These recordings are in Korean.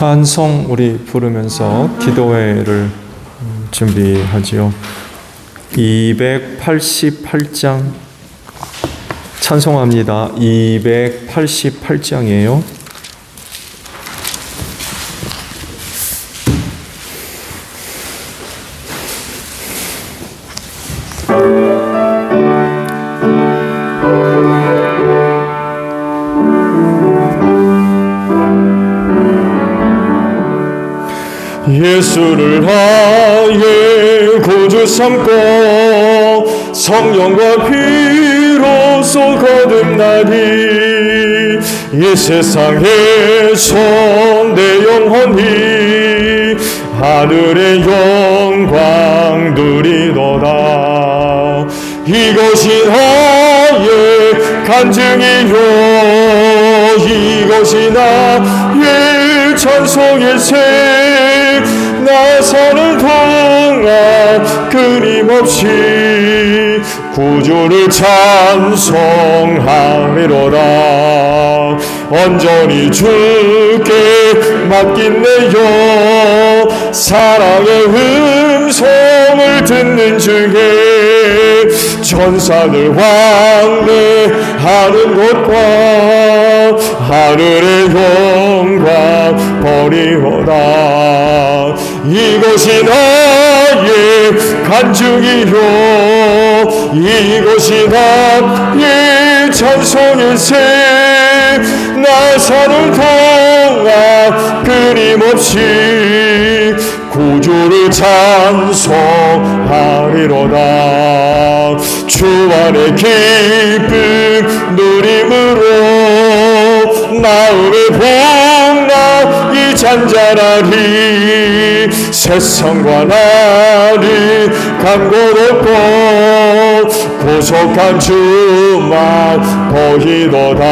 찬송 우리 부르면서 기도회를 준비하지요. 288장 찬송합니다. 288장이에요. 예수를 아예 구주 삼고 성령과 피로써 거듭나니 이 세상에서 내 영혼이 하늘의 영광 누리도다. 이것이 나의 간증이요 이것이 나의 찬송의 새 나 사는 동안 끊임없이 구주를 찬송하리로다. 온전히 주께 맡긴 내요 사랑의 음성을 듣는 중에 천사들 왕래하는 곳과 하늘의 영광 보리로다. 이것이 나의 간증이요 이것이 나의 찬송의 새 나 사는 동안 끊임없이 구주를 찬송하리로다. 주 안에 기쁨 누림으로 마음의 복락이 잔잔하리. 세상과 나를 간고롭고 고속한 주만 보이도다.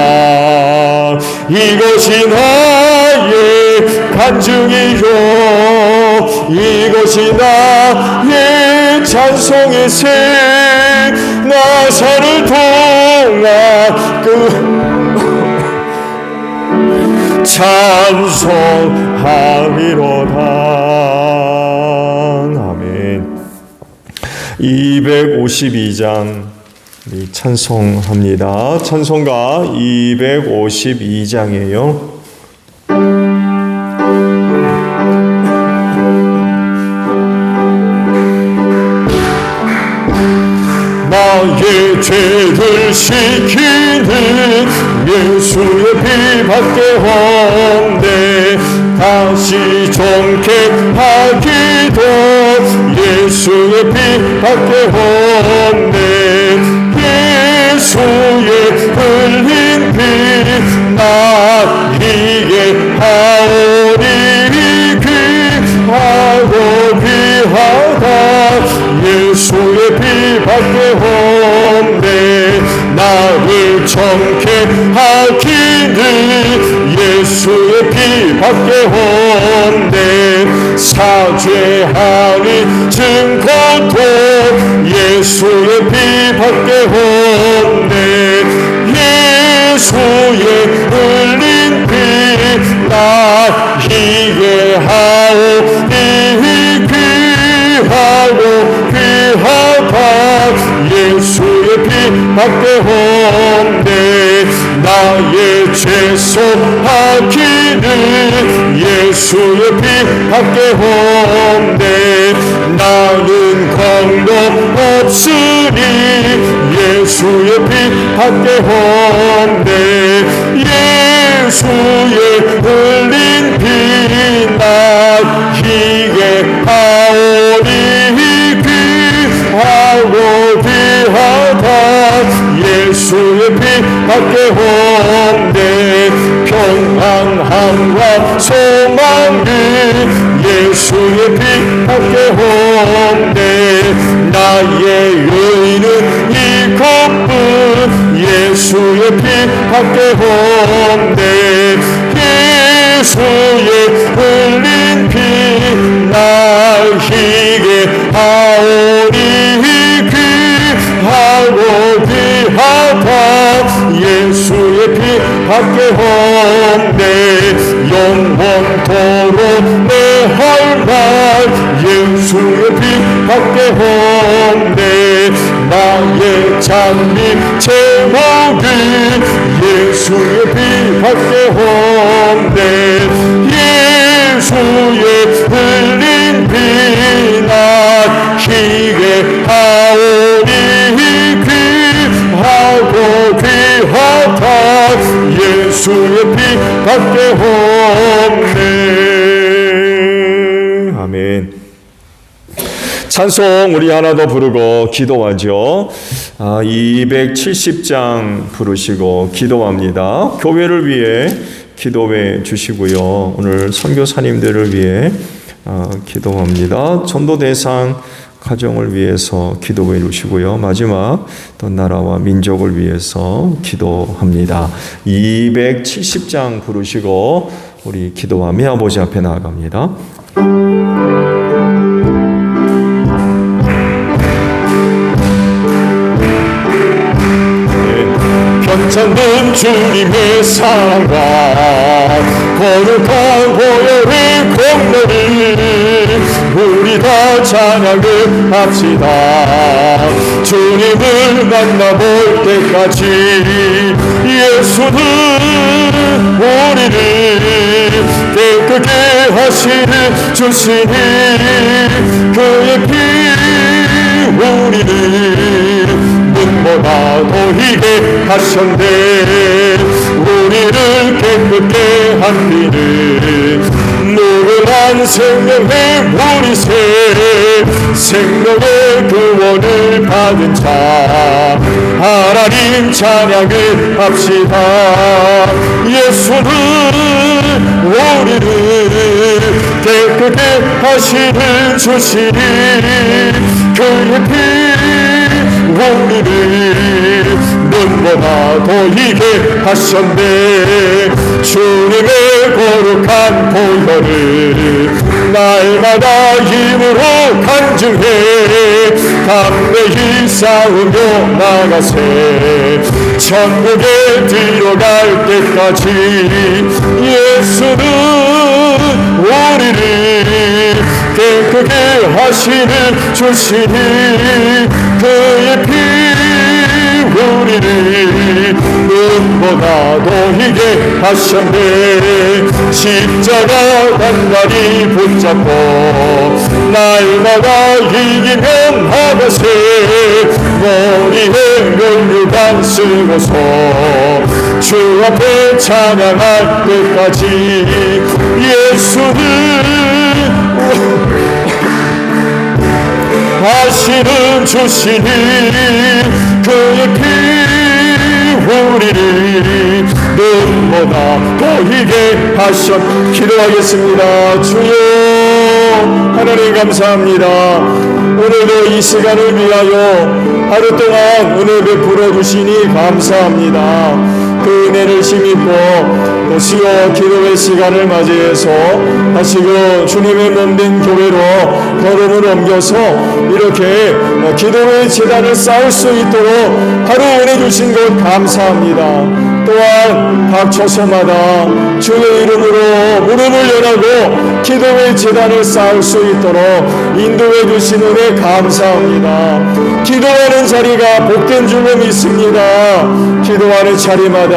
이것이 나의 간증이요 이것이 나의 찬송의 새 나 사는 동안 찬송하리로다. 아멘. 252장 찬송합니다. 찬송가 252장이에요. 나의 죄를 씻기는 예수의 피밖에 없네. 다시 정케 하기도 예수의 피밖에 없네. 예수의 흘린 피 나에게 하오니 귀하고 귀하다. 예수의 피밖에 없네. 나를 정케 하기는 예수의 피밖에 없네. 사죄하니 증거도 예수의 피밖에 없네. 예수의 흘린 피 나에게 하오니 귀하고 귀하다. 예수의 피밖에 없네. 나의 죄송하기는 예수의 피밖에 없네. 나는 공덕 없으니 예수의 피밖에 없네. 예수의 흘린 피 나에게 하오니 귀하고 귀하다. 예수의 피밖에 없네. 평안함과 소망이 예수의 피밖에 없네. 나의 의는 이것뿐 예수의 피밖에 없네. 예수의 흘린 피 나에게 하오니 귀하고 귀하다. 예수의 피 밖에 없네. 영원토록 밖에 없네. 나의 찬미 제목은 예수의 피밖에 없네. 예수의 흘린 피난 희게하오니 귀하고 귀하다. 예수의 피밖에 없네. 아멘. 찬송 우리 하나 더 부르고 기도하죠. 270장 부르시고 기도합니다. 교회를 위해 기도해 주시고요. 오늘 선교사님들을 위해 기도합니다. 전도 대상 가정을 위해서 기도해 주시고요. 마지막 또 나라와 민족을 위해서 기도합니다. 270장 부르시고 우리 기도하며 아버지 앞에 나아갑니다. 편찮는 주님의 사랑과 거룩한 보혈의 공로를 우리 다 찬양을 합시다. 주님을 만나볼 때까지 예수는 우리를 깨끗게 하시는 주시니 그의 피 우리를 눈보다 더히게 하셨네. 우리를 깨끗게 한 피는 누구란 생명의 우리세 생명의 구원을 받은 자 하나님 찬양을 합시다. 예수는 우리를 깨끗게 하시는 주시니 그의 피 우리를 눈보다 더히게 하셨네. 주님의 거룩한 보혈을 날마다 힘으로 간증해 담대히 싸우며 나가세. 천국에 들어갈 때까지 예수는 우리를 깨끗게 하시는 주시니 그의 피 우리를 눈보다 더히게 하셨네. 십자가 단단히 붙잡고 날마다 이기면 하가세. 머리에 면류관 쓰고서 주 앞에 찬양할 때까지 예수는 하시는 주시니 그의 피 우리를 눈보다 더히게 하셨. 기도하겠습니다. 주여 하나님 감사합니다. 오늘도 이 시간을 위하여 하루 동안 은혜 베풀어 주시니 감사합니다. 그 은혜를 힘입고 또 수요 기도의 시간을 맞이해서 하시고 주님의 몸된 교회로 걸음을 옮겨서 이렇게 기도의 제단을 쌓을 수 있도록 하루 은혜 주신 것 감사합니다. 또한 각 처소마다 주의 이름으로 무릎을 연하고 기도의 제단을 쌓을 수 있도록 인도해 주신 은혜 감사합니다. 기도하는 자리가 복된 줄로 믿습니다. 기도하는 자리마다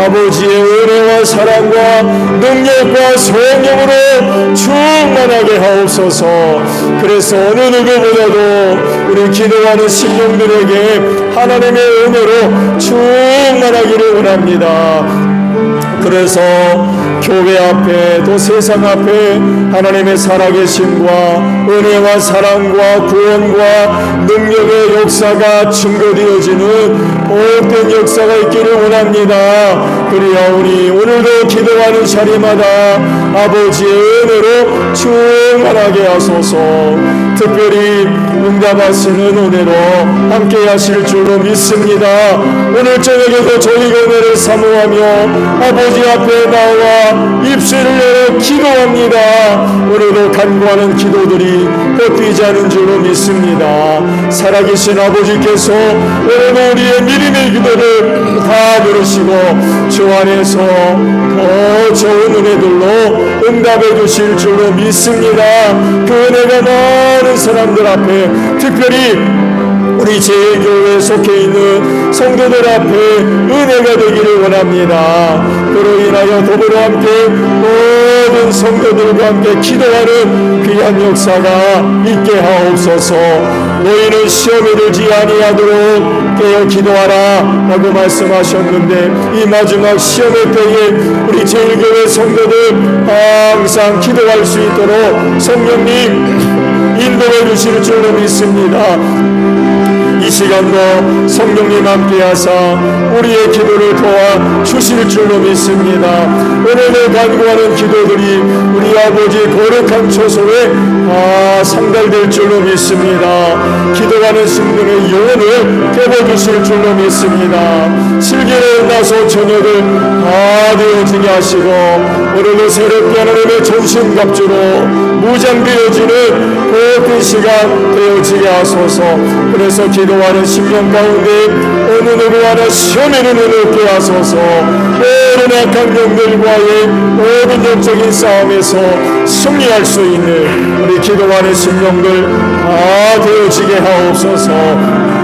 아버지의 은혜와 사랑과 능력과 성령으로 충만하게 하옵소서. 그래서 어느 누구보다도 우리 기도하는 심령들에게 하나님의 은혜로 충만하기를 원합니다. 그래서 교회 앞에 또 세상 앞에 하나님의 살아계심과 은혜와 사랑과 구원과 능력의 역사가 증거되어지는 복된 역사가 있기를 원합니다. 그리하오니 오늘도 기도하는 자리마다 아버지의 은혜로 충만하게 하소서. 특별히 응답하시는 은혜로 함께 하실 줄로 믿습니다. 오늘 저녁에도 저희가 은혜를 사모하며 아버지 앞에 나와 입술을 열어 기도합니다. 오늘도 간구하는 기도들이 꺾이지 않은 줄로 믿습니다. 살아계신 아버지께서 오늘도 우리의 믿음의 기도를 다 들으시고 하시고 주 안에서 더 좋은 은혜들로 응답해 주실 줄로 믿습니다. 그 은혜가 많은 사람들 앞에, 특별히 우리 제일교회에 속해 있는 성도들 앞에 은혜가 되기를 원합니다. 그로 인하여 더불어 함께 모든 성도들과 함께 기도하는 귀한 역사가 있게 하옵소서. 너희는 시험에 들지 아니하도록 깨어 기도하라 라고 말씀하셨는데, 이 마지막 시험의 때에 우리 제일교회 성도들 항상 기도할 수 있도록 성령님 인도해 주실 줄로 믿습니다. 이 시간도 성령님 함께하사 우리의 기도를 도와 주실 줄로 믿습니다. 오늘도 간구하는 기도들이 우리 아버지 거룩한 초소에 상달될 줄로 믿습니다. 기도하는 성도의 영혼을 깨워주실 줄로 믿습니다. 슬기로운 나서 저녁을 다 되어지게 하시고 오늘도 새롭게 하나님의 전신갑주로 무장되어지는 복된 시간 되어지게 하소서. 그래서 기도하는 심령 가운데 어느 누구 하나 시험에 눈을 없게 하소서. 모든 악한 영들과의 모든 영적인 싸움에서 승리할 수 있는 우리 기도하는 심령들 다 되어지게 하옵소서.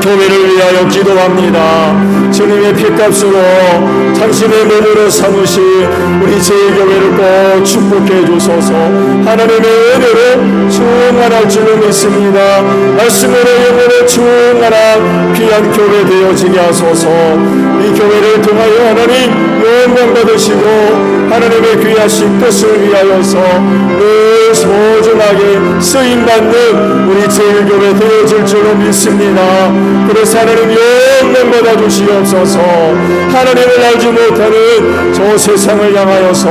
교회를 위하여 기도합니다. 주님의 피값으로 당신의 몸으로 삼으시 우리 제일교회를 꼭 축복해 주소서. 하나님의 은혜로 충만할 줄로 믿습니다. 말씀으로 영으로 충만한 귀한 교회 되어지게 하소서. 이 교회를 통하여 하나님 영광 받으시고 하나님의 귀하신 뜻을 위하여서 늘 소중하게 쓰임받는 우리 제일교회 되어질 줄로 믿습니다. 그래서 하나님 영광 받아 주시옵소서. 하나님을 알지 못하는 저 세상을 향하여서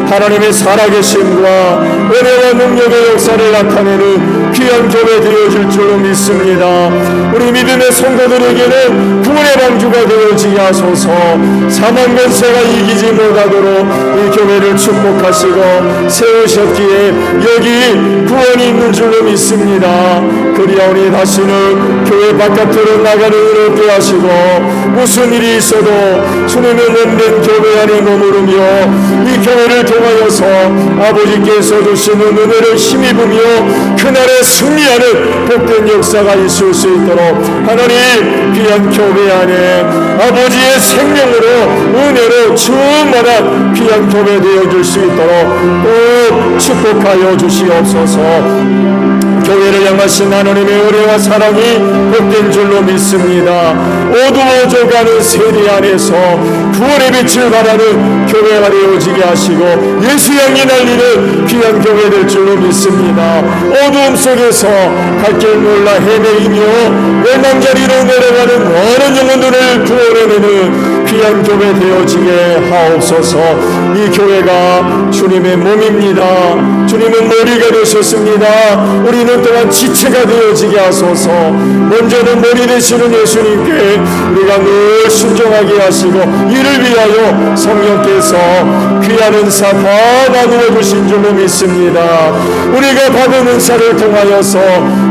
하나님의 살아계심과 은혜와 능력의 역사를 나타내는 귀한 교회 되어질 줄로 믿습니다. 우리 믿음의 성도들에게는 구원의 방주가 되어지게 하소서. 사망 권세가 이기지 못하도록 이 교회를 축복하시고 세우셨기에 여기 구원이 있는 줄로 믿습니다. 그리하오니 다시는 교회 바깥으로 나가는 일 없게 하시고 무슨 일이 있어도 주님의 몸된 교회 안에 머무르며 이 교회를 통하여서 아버지께서 주시는 은혜를 힘입으며 그날에 승리하는 복된 역사가 있을 수 있도록 하나님 귀한 교회 안에 아버지의 생명으로 은혜로 충만한 귀한 교회 되어줄 수 있도록 꼭 축복하여 주시옵소서. 교회를 향하신 하나님의 은혜와 사랑이 복된 줄로 믿습니다. 어두워져가는 세대 안에서 구원의 빛을 발하는 교회가 되어지게 하시고 예수 향이 날리는 귀한 교회 될 줄로 믿습니다. 어두움 속에서 갈 길 몰라 헤매이며 멸망자리로 내려가는 많은 영혼들을 구원해내는 귀한 교회 되어지게 하옵소서. 이 교회가 주님의 몸입니다. 주님은 머리가 되셨습니다. 우리는 또한 지체가 되어지게 하소서. 먼저는 머리 되시는 예수님께 우리가 늘 순종하게 하시고 이를 위하여 성령께서 귀한 은사 다 나누어 주신 줄로 믿습니다. 우리가 받은 은사를 통하여서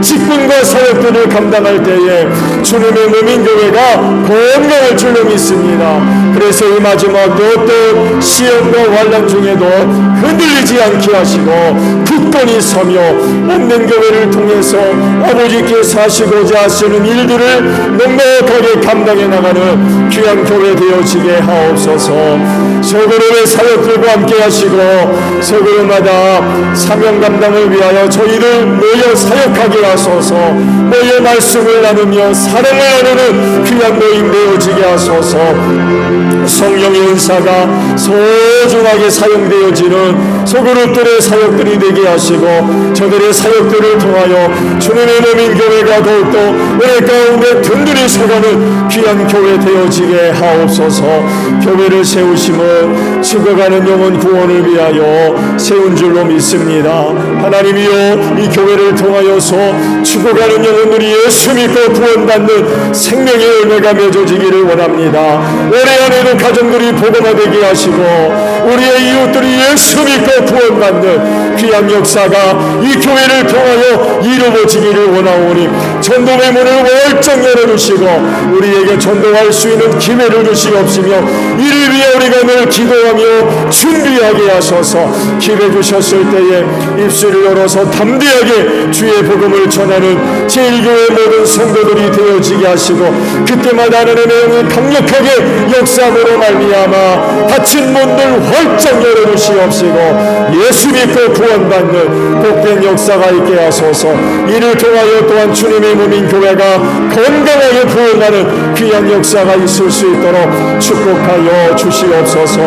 직분과 사역들을 감당할 때에 주님의 몸인 교회가 건강할 줄로 믿습니다. 그래서 이 마지막도 어떤 시험과 환난 중에도 흔들리지 않게 하시고 굳건히 서며 없는 교회를 통해서 아버지께서 하시고자 하시는 일들을 넉넉하게 감당해 나가는 귀한 교회 되어지게 하옵소서. 서구로의 사역들과 함께 하시고 서구로마다 사명 감당을 위하여 저희를 모여 사역하게 하소서. 모여 말씀을 나누며 사랑을 나누는 귀한 모임 되어지게 하소서. 성령의 은사가 소중하게 사용되어지는 소그룹들의 사역들이 되게 하시고 저들의 사역들을 통하여 주님의 몸인 교회가 더욱더 은혜 가운데 든든히 서가는 귀한 교회 되어지게 하옵소서. 교회를 세우심은 죽어가는 영혼 구원을 위하여 세운 줄로 믿습니다. 하나님이여 이 교회를 통하여서 죽어가는 영혼들이 예수 믿고 구원받는 생명의 열매가 맺어지기를 원합니다. 올해 안에도 가정들이 복음화되게 하시고 우리의 이웃들이 예수 믿고 구원받는 귀한 역사가 이 교회를 통하여 이루어지기를 원하오니 전도의 문을 월정 열어주시고 우리에게 전도할 수 있는 기회를 주시옵시며 이를 위해 우리가 늘 기도하며 준비하게 하셔서 기회 주셨을 때에 입술을 열어서 담대하게 주의 복음을 전하는 제1교회 모든 성도들이 되어지게 하시고 그때마다 하나님의 영이 강력하게 역사함으로 말미암아 닫힌 문들 활짝 열어주시옵시고 예수 믿고 구원받는 복된 역사가 있게 하소서. 이를 통하여 또한 주님의 몸인 교회가 건강하게 부흥하는 귀한 역사가 있을 수 있도록 축복하여 주시옵소서.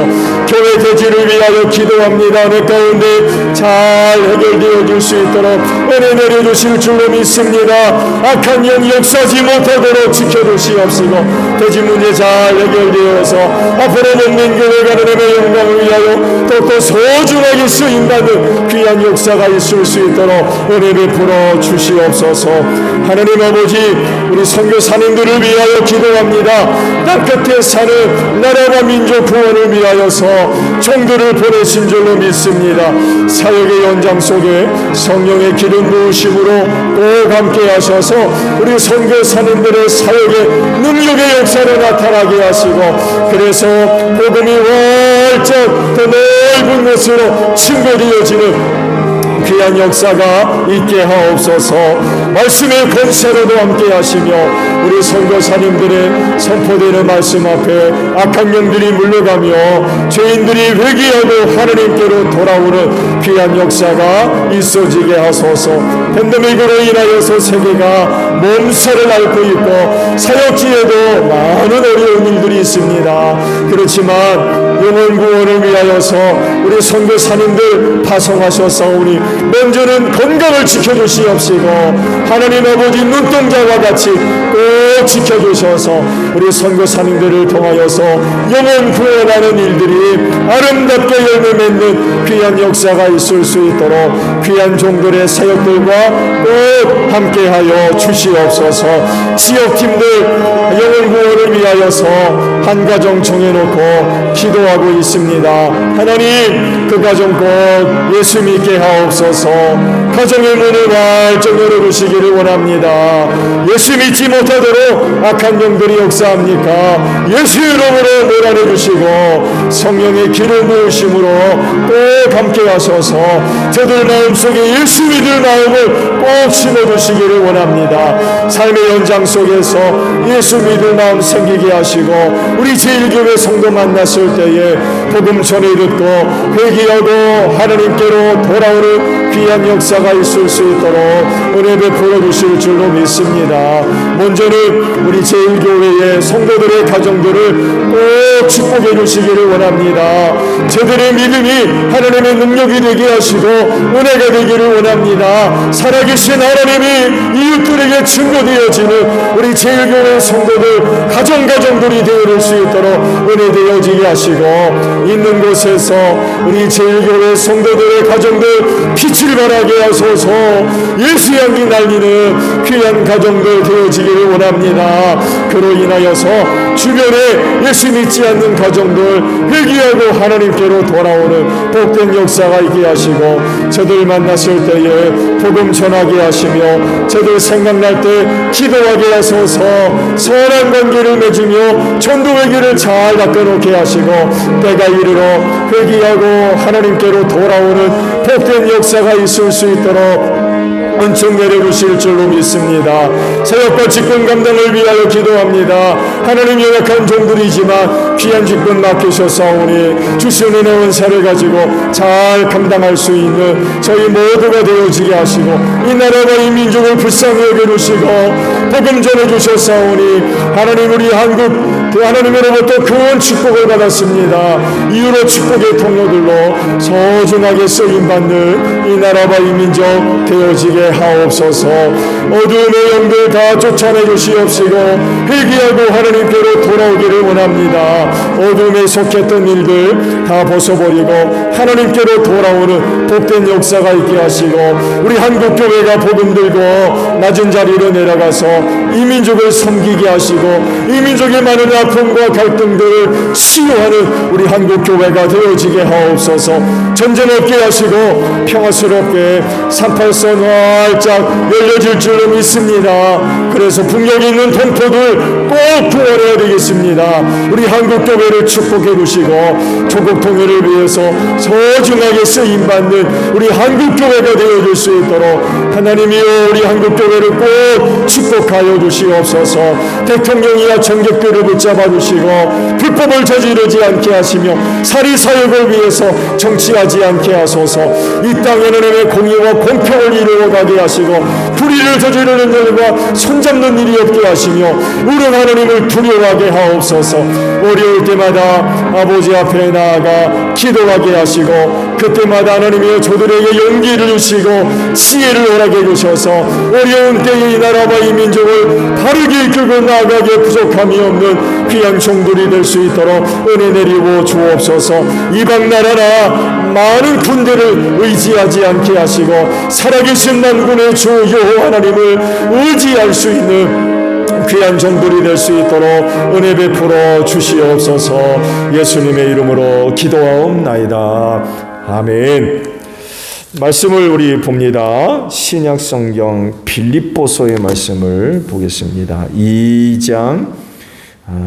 교회 대지를 위하여 기도합니다. 내 가운데 잘 해결되어 줄 수 있도록 은혜 내려주실 줄로 믿습니다. 악한 영 역사지 못하도록 지켜주시옵시고 대지 문제 잘 해결되어서 앞으로 몸된 교회가 하나님의 영광을 위하여 또 소중하게 쓰임받는 귀한 역사가 있을 수 있도록 은혜 베풀어 주시옵소서. 하나님 아버지, 우리 선교사님들을 위하여 기도합니다. 땅끝에 사는 나라와 민족 구원을 위하여서 종들을 보내신 줄로 믿습니다. 사역의 연장 속에 성령의 기름 부으심으로 꼭 함께 하셔서 우리 선교사님들의 사역의 능력의 역사를 나타나게 하시고 그래서 복음이 활짝 더 넓은 곳으로 증거되어지는 귀한 역사가 있게 하옵소서. 말씀의 권세로도 함께 하시며 우리 선교사님들의 선포되는 말씀 앞에 악한 영들이 물러가며 죄인들이 회개하고 하나님께로 돌아오는 귀한 역사가 있어지게 하소서. 팬데믹으로 인하여서 세계가 몸살을 앓고 있고 사역지에도 많은 어려운 일들이 있습니다. 그렇지만 영혼 구원을 위하여서 우리 선교사님들 파송하셨사오니 먼저는 건강을 지켜주시옵시고 하나님 아버지 눈동자와 같이 꼭 지켜주셔서 우리 선교사님들을 통하여서 영혼 구원하는 일들이 아름답게 열매 맺는 귀한 역사가 있을 수 있도록 귀한 종들의 사역들과 꼭 함께하여 주시옵소서. 지역팀들 영혼 구원을 위하여서 한 가정 정해놓고 기도하고 있습니다. 하나님, 그 가정 꼭 예수 믿게 하옵소서. 가정의 문을 활짝 열어주시기를 원합니다. 예수 믿지 못하도록 악한 영들이 역사합니까? 예수 이름으로 몰아내주시고 성령의 기름 부으심으로 꼭 함께 하셔서 저들 마음속에 예수 믿을 마음을 꼭 심어주시기를 원합니다. 삶의 연장 속에서 예수 믿을 마음 생기게 하시고 우리 제1교회 성도 만났을 때에 복음 전해 듣고 회개하고 하나님께로 돌아오는 귀한 역사가 있을 수 있도록 은혜 베풀어 주실 줄로 믿습니다. 먼저는 우리 제1교회의 성도들의 가정들을 꼭 축복해 주시기를 원합니다. 저들의 믿음이 하나님의 능력이 되게 하시고 은혜가 되기를 원합니다. 살아계신 하나님이 이웃들에게 증거되어지는 우리 제1교회 성도들 가정들이 되어질 수 있도록 은혜 되어지게 하시고 있는 곳에서 우리 제1교회 성도들의 가정들 빛을 발하게 하소서. 예수 향기 날리는 귀한 가정들 되어지기를 원합니다. 그로 인하여서 주변에 예수 믿지 않는 가정들 회개하고 하나님께로 돌아오는 복된 역사가 있게 하시고 저들 만났을 때에 복음 전하게 하시며 저들 생각날 때 기도하게 하소서. 선한 관계를 맺으며 전도의 길을 잘 닦아놓게 하시고 때가 이르러 회개하고 하나님께로 돌아오는 복된 역사가 있을 수 있도록 은총 내려주실 줄로 믿습니다. 사역과 직분 감당을 위하여 기도합니다. 하나님 연약한 종들이지만 귀한 직분 맡기셨사오니 주신 은혜 은사를 가지고 잘 감당할 수 있는 저희 모두가 되어지게 하시고 이 나라와 이 민족을 불쌍히 여겨주시고 복음 전해주셨사오니 하나님 우리 한국 하나님으로부터 구원 축복을 받았습니다. 이후로 축복의 통로들로 소중하게 쓰임받는 이 나라와 이 민족 되어지게 하옵소서. 어두움의 영들 다 쫓아내 주시옵시고 회개하고 하나님께로 돌아오기를 원합니다. 어두움에 속했던 일들 다 벗어버리고 하나님께로 돌아오는 복된 역사가 있게 하시고 우리 한국교회가 복음 들고 낮은 자리로 내려가서 이 민족을 섬기게 하시고 이 민족의 많은 아픔과 갈등들을 치유하는 우리 한국교회가 되어지게 하옵소서. 전쟁 없게 하시고 평화스럽게 38선 활짝 열려질 줄로 믿습니다. 그래서 북녘에 있는 동포들 꼭 구원해야 되겠습니다. 우리 한국교회를 축복해 주시고 조국 통일을 위해서 소중하게 쓰임받는 우리 한국교회가 되어줄 수 있도록 하나님이여 우리 한국교회를 꼭 축복하여 주시옵소서. 대통령이야 정객들을 붙잡아 주시고 불법을 저지르지 않게 하시며 사리사욕을 위해서 정치하지 않게 하소서. 이 땅에는 하나님의 공의와 공평을 이루어가게 하시고 불의를 저지르는 일과 손잡는 일이 없게 하시며 우리 하나님을 두려워하게 하옵소서. 어려울 때마다 아버지 앞에 나아가 기도하게 하시고 그때마다 하나님의 저들에게 용기를 주시고 지혜를 허락해 주셔서 어려운 때에 이 나라와 이 민족을 바르게 이끌고 나아가게 부족함이 없는 귀한 종들이 될 수 있도록 은혜 내리고 주옵소서. 이방 나라나 많은 군대를 의지하지 않게 하시고 살아계신 만군의 주 여호와 하나님을 의지할 수 있는 귀한 종들이 될 수 있도록 은혜 베풀어 주시옵소서. 예수님의 이름으로 기도하옵나이다. 아멘. 말씀을 우리 봅니다. 신약 성경 빌립보서의 말씀을 보겠습니다. 2장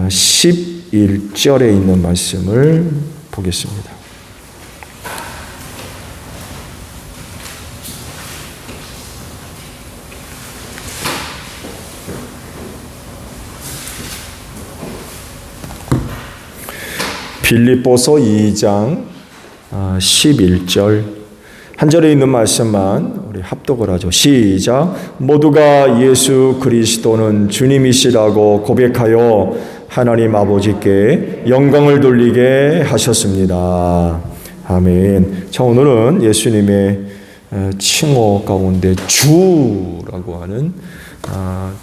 11절에 있는 말씀을 보겠습니다. 빌립보서 2장 11절 한 절에 있는 말씀만 우리 합독을 하죠. 시작. 모두가 예수 그리스도는 주님이시라고 고백하여 하나님 아버지께 영광을 돌리게 하셨습니다. 아멘. 자, 오늘은 예수님의 칭호 가운데 주라고 하는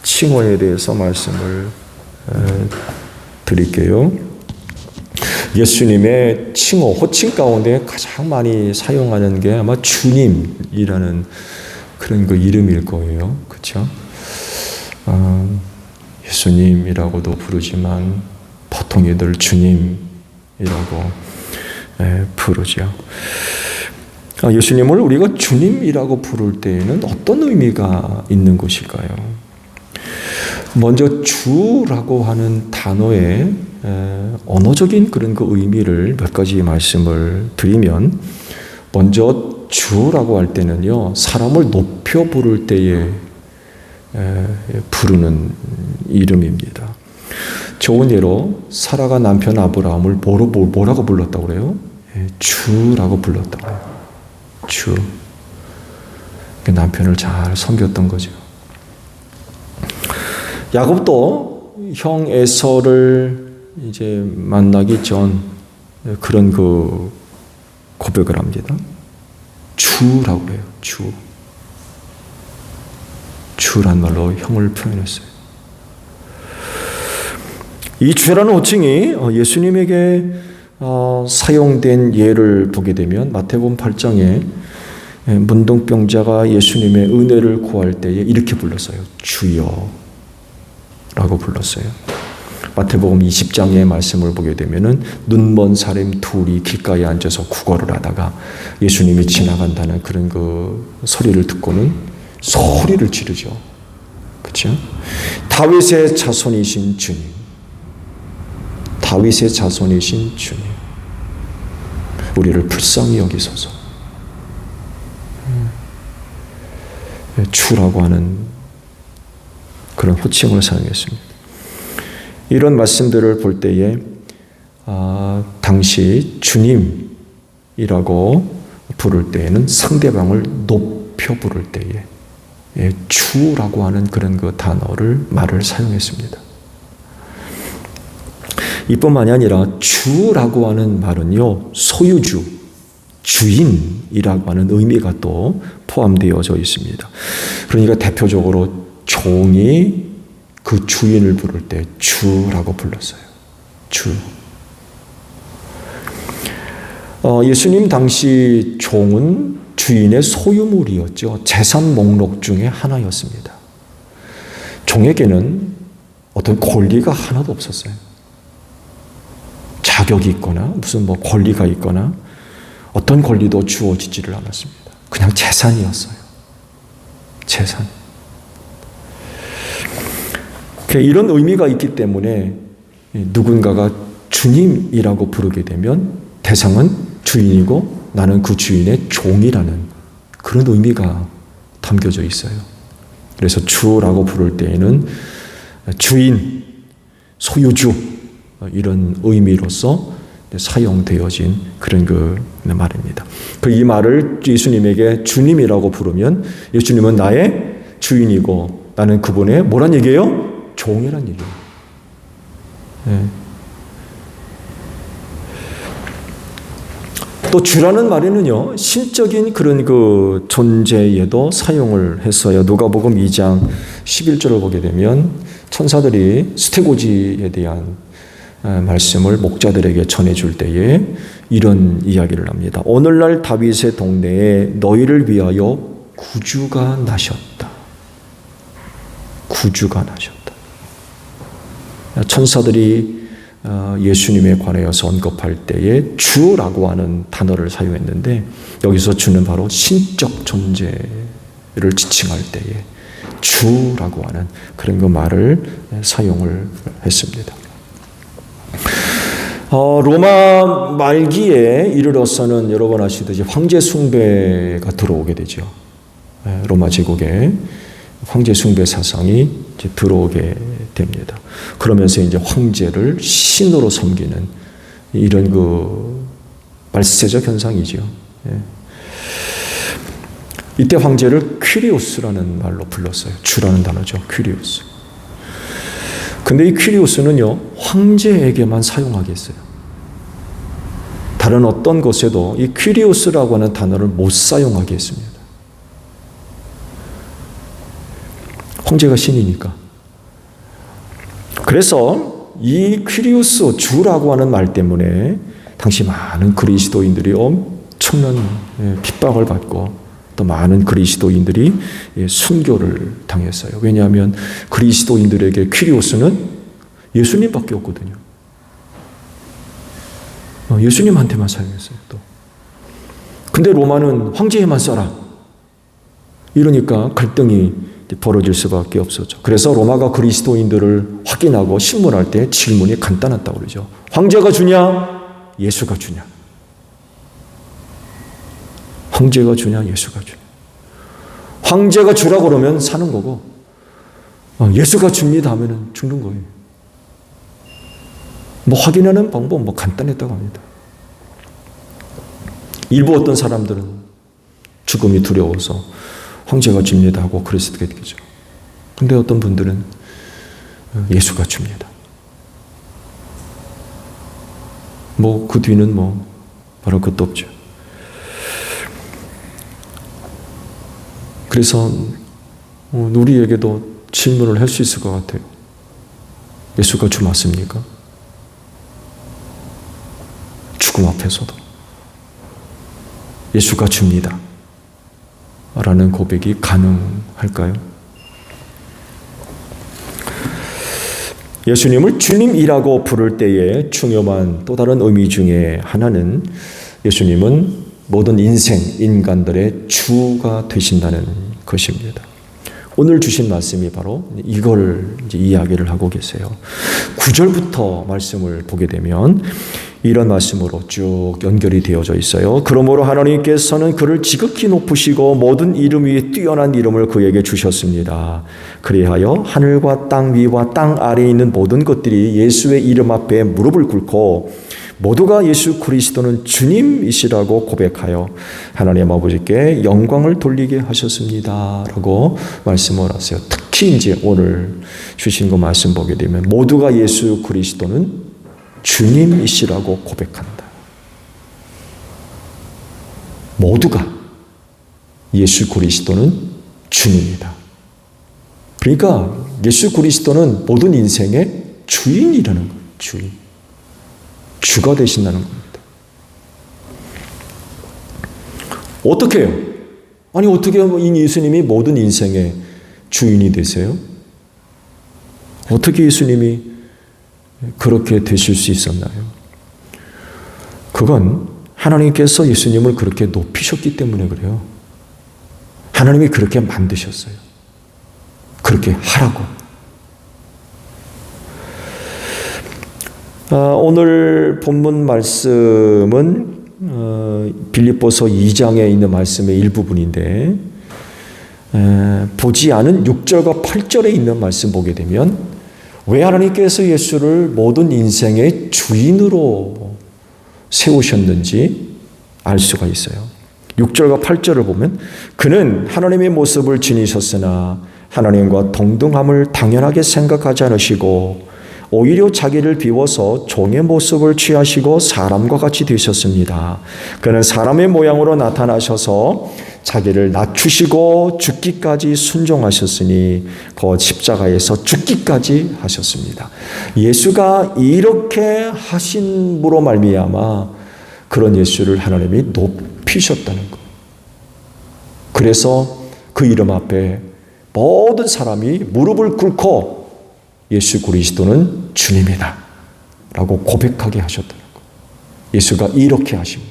칭호에 대해서 말씀을 드릴게요. 예수님의 칭호, 호칭 가운데 가장 많이 사용하는 게 아마 주님이라는 그런 그 이름일 거예요. 그렇죠? 예수님이라고도 부르지만 보통 애들 주님이라고 부르죠. 예수님을 우리가 주님이라고 부를 때에는 어떤 의미가 있는 것일까요? 먼저 주라고 하는 단어의 언어적인 그런 그 의미를 몇 가지 말씀을 드리면, 먼저 주라고 할 때는요, 사람을 높여 부를 때에 부르는 이름입니다. 좋은 예로 사라가 남편 아브라함을 뭐라고 불렀다고 그래요? 주라고 불렀다고 해요. 주. 남편을 잘 섬겼던 거죠. 야곱도 형 에서를 이제 만나기 전 그런 그 고백을 합니다. 주라고 해요. 주란 말로 형을 표현했어요. 이 주라는 호칭이 예수님에게 사용된 예를 보게 되면 마태복음 8장에 문둥병자가 예수님의 은혜를 구할 때에 이렇게 불렀어요. 주여 라고 불렀어요. 마태복음 20장의 말씀을 보게 되면은 눈먼 사람 둘이 길가에 앉아서 구걸을 하다가 예수님이 지나간다는 그런 그 소리를 듣고는 소리를 지르죠. 그렇죠? 다윗의 자손이신 주님. 다윗의 자손이신 주님. 우리를 불쌍히 여기소서. 주라고 하는 그런 호칭을 사용했습니다. 이런 말씀들을 볼 때에 당시 주님이라고 부를 때에는 상대방을 높여 부를 때에 주라고 하는 그런 그 말을 사용했습니다. 이뿐만이 아니라 주라고 하는 말은요, 소유주, 주인이라고 하는 의미가 또 포함되어져 있습니다. 그러니까 대표적으로 종이 그 주인을 부를 때 주라고 불렀어요. 주. 예수님 당시 종은 주인의 소유물이었죠. 재산 목록 중에 하나였습니다. 종에게는 어떤 권리가 하나도 없었어요. 자격이 있거나 무슨 뭐 권리가 있거나 어떤 권리도 주어지지를 않았습니다. 그냥 재산이었어요. 재산. 이런 의미가 있기 때문에 누군가가 주님이라고 부르게 되면 대상은 주인이고 나는 그 주인의 종이라는 그런 의미가 담겨져 있어요. 그래서 주라고 부를 때에는 주인, 소유주 이런 의미로서 사용되어진 그런 그 말입니다. 이 말을 예수님에게 주님이라고 부르면 예수님은 나의 주인이고 나는 그분의 뭐란 얘기예요? 종이란 얘기예요. 네. 또 주라는 말에는요, 신적인 그런 그 존재에도 사용을 했어요. 누가복음 2장 11절을 보게 되면 천사들이 스테고지에 대한 말씀을 목자들에게 전해줄 때에 이런 이야기를 합니다. 오늘날 다윗의 동네에 너희를 위하여 구주가 나셨다. 구주가 나셨다. 천사들이 예수님에 관하여서 언급할 때에 주라고 하는 단어를 사용했는데 여기서 주는 바로 신적 존재를 지칭할 때에 주라고 하는 그런 그 말을 사용을 했습니다. 로마 말기에 이르러서는 여러분 아시듯이 황제 숭배가 들어오게 되죠. 로마 제국에 황제 숭배 사상이 이제 들어오게 됩니다. 그러면서 이제 황제를 신으로 섬기는 이런 그 말세적 현상이죠. 이때 황제를 퀴리오스라는 말로 불렀어요. 주라는 단어죠. 퀴리오스. 근데 이 퀴리오스는요, 황제에게만 사용하게 했어요. 다른 어떤 곳에도 이 퀴리오스라고 하는 단어를 못 사용하게 했습니다. 황제가 신이니까. 그래서 이 퀴리오스 주라고 하는 말 때문에 당시 많은 그리스도인들이 엄청난 핍박을 받고 또 많은 그리스도인들이 순교를 당했어요. 왜냐하면 그리스도인들에게 퀴리오스는 예수님밖에 없거든요. 예수님한테만 사용했어요. 또. 근데 로마는 황제에만 써라. 이러니까 갈등이 벌어질 수밖에 없었죠. 그래서 로마가 그리스도인들을 확인하고 신문할 때 질문이 간단했다고 그러죠. 황제가 주냐? 예수가 주냐? 황제가 주냐? 예수가 주냐? 황제가 주라고 그러면 사는 거고 예수가 줍니다 하면 죽는 거예요. 뭐 확인하는 방법 뭐 간단했다고 합니다. 일부 어떤 사람들은 죽음이 두려워서 황제가 줍니다 하고 그랬을 때겠죠. 근데 어떤 분들은 예수가 줍니다. 뭐 그 뒤는 뭐 말할 것도 없죠. 그래서 우리에게도 질문을 할 수 있을 것 같아요. 예수가 주 맞습니까? 죽음 앞에서도 예수가 줍니다 라는 고백이 가능할까요? 예수님을 주님이라고 부를 때의 중요한 또 다른 의미 중에 하나는 예수님은 모든 인간들의 주가 되신다는 것입니다. 오늘 주신 말씀이 바로 이걸 이제 이야기를 하고 계세요. 9절부터 말씀을 보게 되면 이런 말씀으로 쭉 연결이 되어져 있어요. 그러므로 하나님께서는 그를 지극히 높으시고 모든 이름 위에 뛰어난 이름을 그에게 주셨습니다. 그리하여 하늘과 땅 위와 땅 아래에 있는 모든 것들이 예수의 이름 앞에 무릎을 꿇고 모두가 예수 그리스도는 주님이시라고 고백하여 하나님 아버지께 영광을 돌리게 하셨습니다. 라고 말씀을 하세요. 특히 이제 오늘 주신 그 말씀 보게 되면 모두가 예수 그리스도는 주님이시라고 고백한다. 모두가 예수 그리스도는 주님이다. 그러니까 예수 그리스도는 모든 인생의 주인이라는 거예요. 주인. 주가 되신다는 겁니다. 어떻게 해요? 아니 어떻게 이 예수님이 모든 인생의 주인이 되세요? 어떻게 예수님이 그렇게 되실 수 있었나요? 그건 하나님께서 예수님을 그렇게 높이셨기 때문에 그래요. 하나님이 그렇게 만드셨어요. 그렇게 하라고. 오늘 본문 말씀은 빌립보서 2장에 있는 말씀의 일부분인데, 보지 않은 6절과 8절에 있는 말씀 보게 되면 왜 하나님께서 예수를 모든 인생의 주인으로 세우셨는지 알 수가 있어요. 6절과 8절을 보면 그는 하나님의 모습을 지니셨으나 하나님과 동등함을 당연하게 생각하지 않으시고 오히려 자기를 비워서 종의 모습을 취하시고 사람과 같이 되셨습니다. 그는 사람의 모양으로 나타나셔서 자기를 낮추시고 죽기까지 순종하셨으니 그 십자가에서 죽기까지 하셨습니다. 예수가 이렇게 하심으로 말미암아 그런 예수를 하나님이 높이셨다는 것. 그래서 그 이름 앞에 모든 사람이 무릎을 꿇고 예수 그리스도는 주님이다 라고 고백하게 하셨다는 것. 예수가 이렇게 하심으로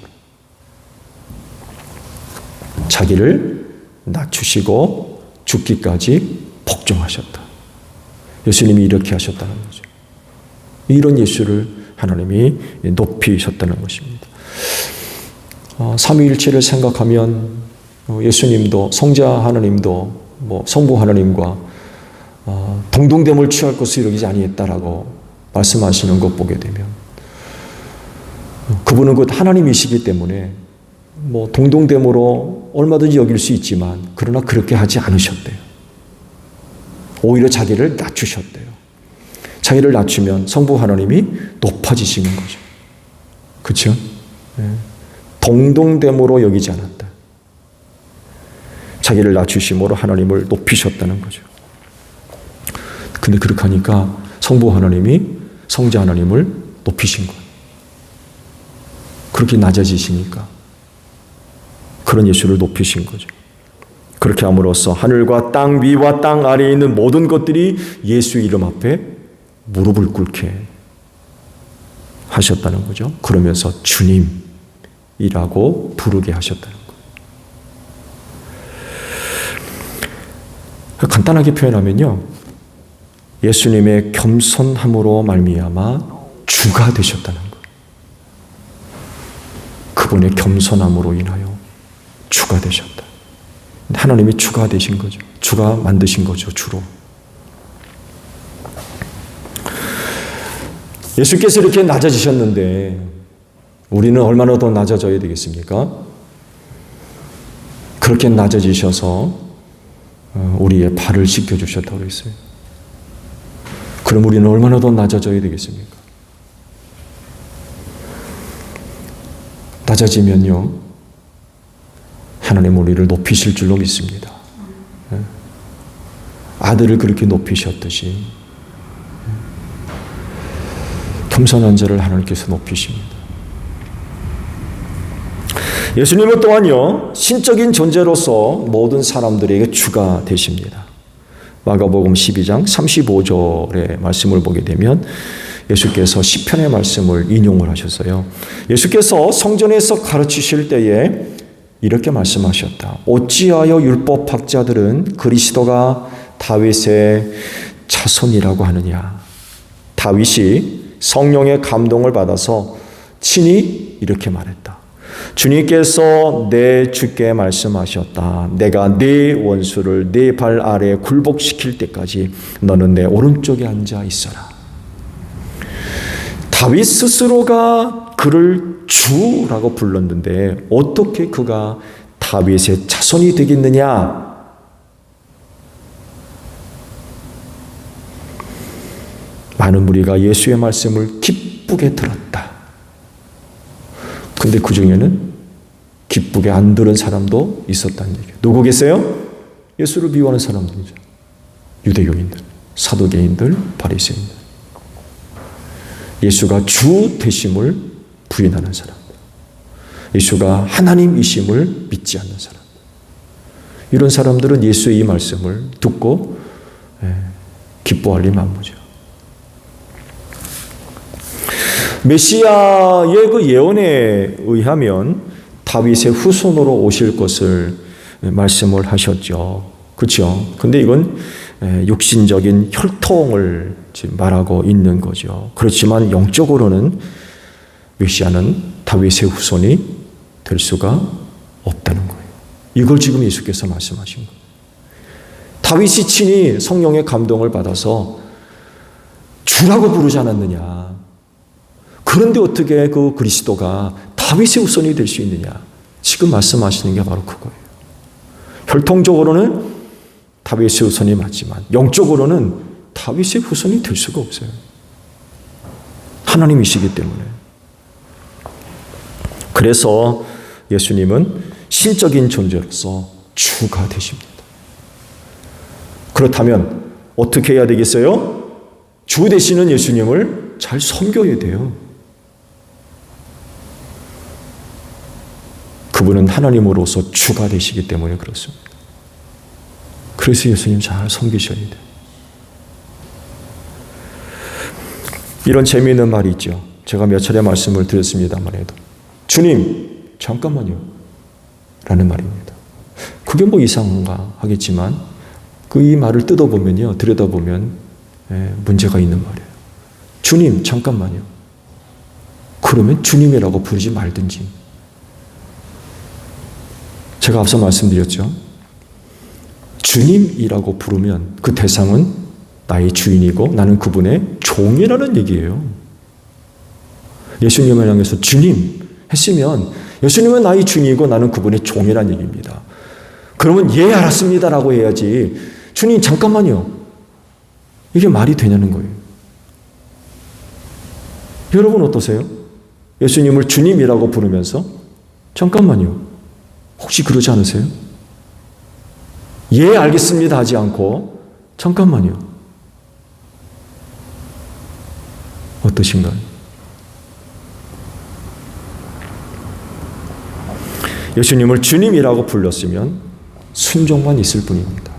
자기를 낮추시고 죽기까지 복종하셨다. 예수님이 이렇게 하셨다는 거죠. 이런 예수를 하나님이 높이셨다는 것입니다. 삼위일체를 생각하면 예수님도 성자 하나님도 성부 하나님과 동등됨을 취할 것을 이루지 아니했다라고 말씀하시는 것 보게 되면 그분은 곧 하나님이시기 때문에 동등됨으로 얼마든지 여길 수 있지만 그러나 그렇게 하지 않으셨대요. 오히려 자기를 낮추셨대요. 자기를 낮추면 성부 하나님이 높아지시는 거죠. 그렇죠? 동등됨으로 여기지 않았다. 자기를 낮추심으로 하나님을 높이셨다는 거죠. 근데 그렇게 하니까 성부 하나님이 성자 하나님을 높이신 거예요. 그렇게 낮아지시니까 그런 예수를 높이신 거죠. 그렇게 함으로써 하늘과 땅 위와 땅 아래에 있는 모든 것들이 예수 이름 앞에 무릎을 꿇게 하셨다는 거죠. 그러면서 주님이라고 부르게 하셨다는 거예요. 간단하게 표현하면요, 예수님의 겸손함으로 말미암아 주가 되셨다는 것. 그분의 겸손함으로 인하여 주가 되셨다. 하나님이 주가 되신 거죠. 주가 만드신 거죠, 주로. 예수께서 이렇게 낮아지셨는데 우리는 얼마나 더 낮아져야 되겠습니까? 그렇게 낮아지셔서 우리의 발을 씻겨주셨다고 그랬어요. 그럼 우리는 얼마나 더 낮아져야 되겠습니까? 낮아지면요, 하나님 우리를 높이실 줄로 믿습니다. 아들을 그렇게 높이셨듯이 겸손한 자를 하나님께서 높이십니다. 예수님은 또한요, 신적인 존재로서 모든 사람들에게 주가 되십니다. 마가복음 12장 35절의 말씀을 보게 되면 예수께서 시편의 말씀을 인용을 하셨어요. 예수께서 성전에서 가르치실 때에 이렇게 말씀하셨다. 어찌하여 율법학자들은 그리스도가 다윗의 자손이라고 하느냐. 다윗이 성령의 감동을 받아서 친히 이렇게 말했다. 주님께서 내 주께 말씀하셨다. 내가 네 원수를 네 발 아래에 굴복시킬 때까지 너는 내 오른쪽에 앉아 있어라. 다윗 스스로가 그를 주라고 불렀는데 어떻게 그가 다윗의 자손이 되겠느냐? 많은 무리가 예수의 말씀을 기쁘게 들었다. 근데 그 중에는 기쁘게 안 들은 사람도 있었다는 얘기예요. 누구겠어요? 예수를 미워하는 사람들이죠. 유대교인들, 사두개인들, 바리새인들. 예수가 주 되심을 부인하는 사람들. 예수가 하나님이심을 믿지 않는 사람들. 이런 사람들은 예수의 이 말씀을 듣고 기뻐할 리 만무죠. 메시아의 그 예언에 의하면 다윗의 후손으로 오실 것을 말씀을 하셨죠. 그렇죠? 근데 이건 육신적인 혈통을 지금 말하고 있는 거죠. 그렇지만 영적으로는 메시아는 다윗의 후손이 될 수가 없다는 거예요. 이걸 지금 예수께서 말씀하신 거예요. 다윗이 친히 성령의 감동을 받아서 주라고 부르지 않았느냐. 그런데 어떻게 그 그리스도가 다윗의 후손이 될 수 있느냐. 지금 말씀하시는 게 바로 그거예요. 혈통적으로는 다윗의 후손이 맞지만 영적으로는 다윗의 후손이 될 수가 없어요. 하나님이시기 때문에. 그래서 예수님은 신적인 존재로서 주가 되십니다. 그렇다면 어떻게 해야 되겠어요? 주 되시는 예수님을 잘 섬겨야 돼요. 그분은 하나님으로서 주가 되시기 때문에 그렇습니다. 그래서 예수님 잘 섬기셔야 돼요. 이런 재미있는 말이 있죠. 제가 몇 차례 말씀을 드렸습니다만 해도 주님 잠깐만요 라는 말입니다. 그게 뭐 이상한가 하겠지만 그 이 말을 뜯어보면요, 들여다보면 문제가 있는 말이에요. 주님 잠깐만요. 그러면 주님이라고 부르지 말든지. 제가 앞서 말씀드렸죠. 주님이라고 부르면 그 대상은 나의 주인이고 나는 그분의 종이라는 얘기예요. 예수님을 향해서 주님 했으면 예수님은 나의 주인이고 나는 그분의 종이라는 얘기입니다. 그러면 예 알았습니다라고 해야지 주님 잠깐만요. 이게 말이 되냐는 거예요. 여러분 어떠세요? 예수님을 주님이라고 부르면서 잠깐만요. 혹시 그러지 않으세요? 예 알겠습니다 하지 않고 잠깐만요. 어떠신가요? 예수님을 주님이라고 불렀으면 순종만 있을 뿐입니다.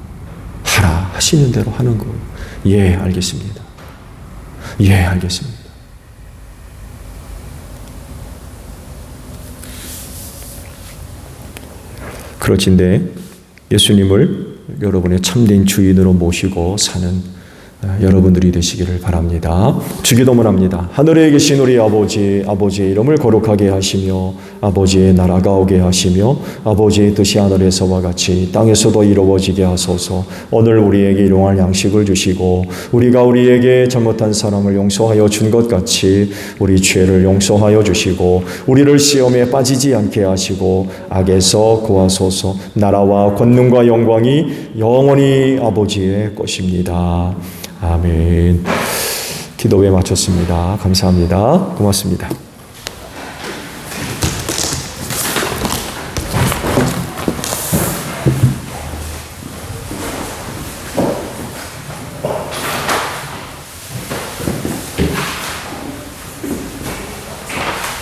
하라 하시는 대로 하는 거예요. 예 알겠습니다. 예 알겠습니다. 그렇진데 예수님을 여러분의 참된 주인으로 모시고 사는 여러분들이 되시기를 바랍니다. 주기도문 합니다. 하늘에 계신 우리 아버지, 아버지의 이름을 거룩하게 하시며 아버지의 나라가 오게 하시며 아버지의 뜻이 하늘에서와 같이 땅에서도 이루어지게 하소서. 오늘 우리에게 일용할 양식을 주시고 우리가 우리에게 잘못한 사람을 용서하여 준 것 같이 우리 죄를 용서하여 주시고 우리를 시험에 빠지지 않게 하시고 악에서 구하소서. 나라와 권능과 영광이 영원히 아버지의 것입니다. 아멘. 기도에 마쳤습니다. 감사합니다. 고맙습니다.